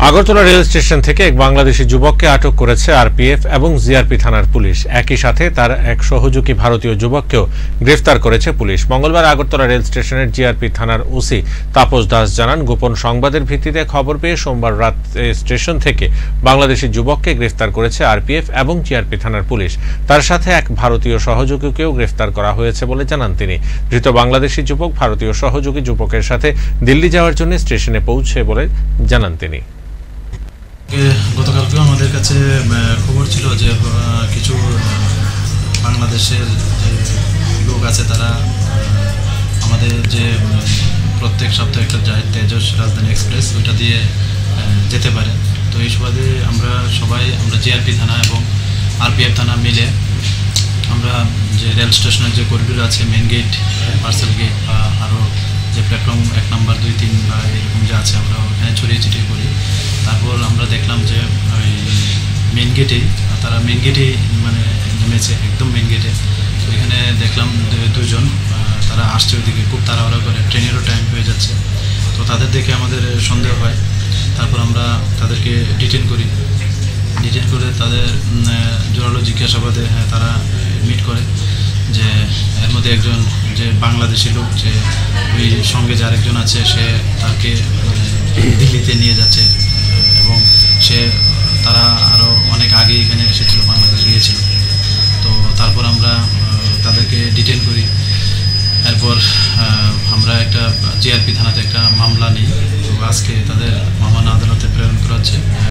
Agartala rail station থেকে এক বাংলাদেশি যুবককে আটক করেছে আরপিএফ এবং জিআরপি থানার পুলিশ। একই সাথে তার এক সহযোগী ভারতীয় যুবককেও গ্রেফতার করেছে পুলিশ। মঙ্গলবার আগরতলা রেল স্টেশনের জিআরপি থানার ওসি তাপস দাস জানান, গোপন সংবাদের ভিত্তিতে খবর পেয়ে সোমবার রাতে স্টেশন থেকে বাংলাদেশি যুবককে গ্রেফতার করেছে আরপিএফ এবং জিআরপি থানার পুলিশ। তার সাথে এক ভারতীয় সহযোগীকেও গ্রেফতার করা হয়েছে বলে জানান তিনি। ধৃত বাংলাদেশি যুবক ভারতীয় সহযোগী যুবকের সাথে দিল্লি যাওয়ার জন্য স্টেশনে পৌঁছে বলে জানান তিনি। গতকালকেও আমাদের কাছে খবর ছিল যে কিছু বাংলাদেশের যে লোক আছে তারা আমাদের যে প্রত্যেক সপ্তাহে একটা যায় তেজস রাজধানী এক্সপ্রেস, ওইটা দিয়ে যেতে পারে। তো এই সুবাদে আমরা জিআরপি থানা এবং আরপিএফ থানা মিলে আমরা যে রেল স্টেশনের যে করিডোর আছে, মেন গেট, পার্সেল গেট বা আরও যে প্ল্যাটফর্ম 1 নম্বর 2, 3 বা এরকম যে আছে, আমরা ওখানে ছড়িয়ে ছিটিয়ে করি। তারপর আমরা দেখলাম যে ওই মেন গেটেই তারা মানে নেমেছে, একদম মেন গেটে। তো এখানে দেখলাম দুজন তারা আসছে ওইদিকে, খুব তাড়াহুড়া করে, ট্রেনেরও টাইম হয়ে যাচ্ছে। তো তাদের দেখে আমাদের সন্দেহ হয়। তারপর আমরা তাদেরকে ডিটেন করে তাদের জোরালো জিজ্ঞাসাবাদে তারা মিট করে যে এর মধ্যে একজন যে বাংলাদেশি লোক, যে ওই সঙ্গে যে আরেকজন আছে, সে তাকে দিল্লিতে নিয়ে যাচ্ছে এবং তারা আরও অনেক আগে এখানে এসেছিল, বাংলাদেশ গিয়েছিল। তো তারপর আমরা তাদেরকে ডিটেন করি। এরপর আমরা একটা জিআরপি থানাতে একটা মামলা নিই। তো আজকে তাদের মামলা আদালতে প্রেরণ করা হচ্ছে।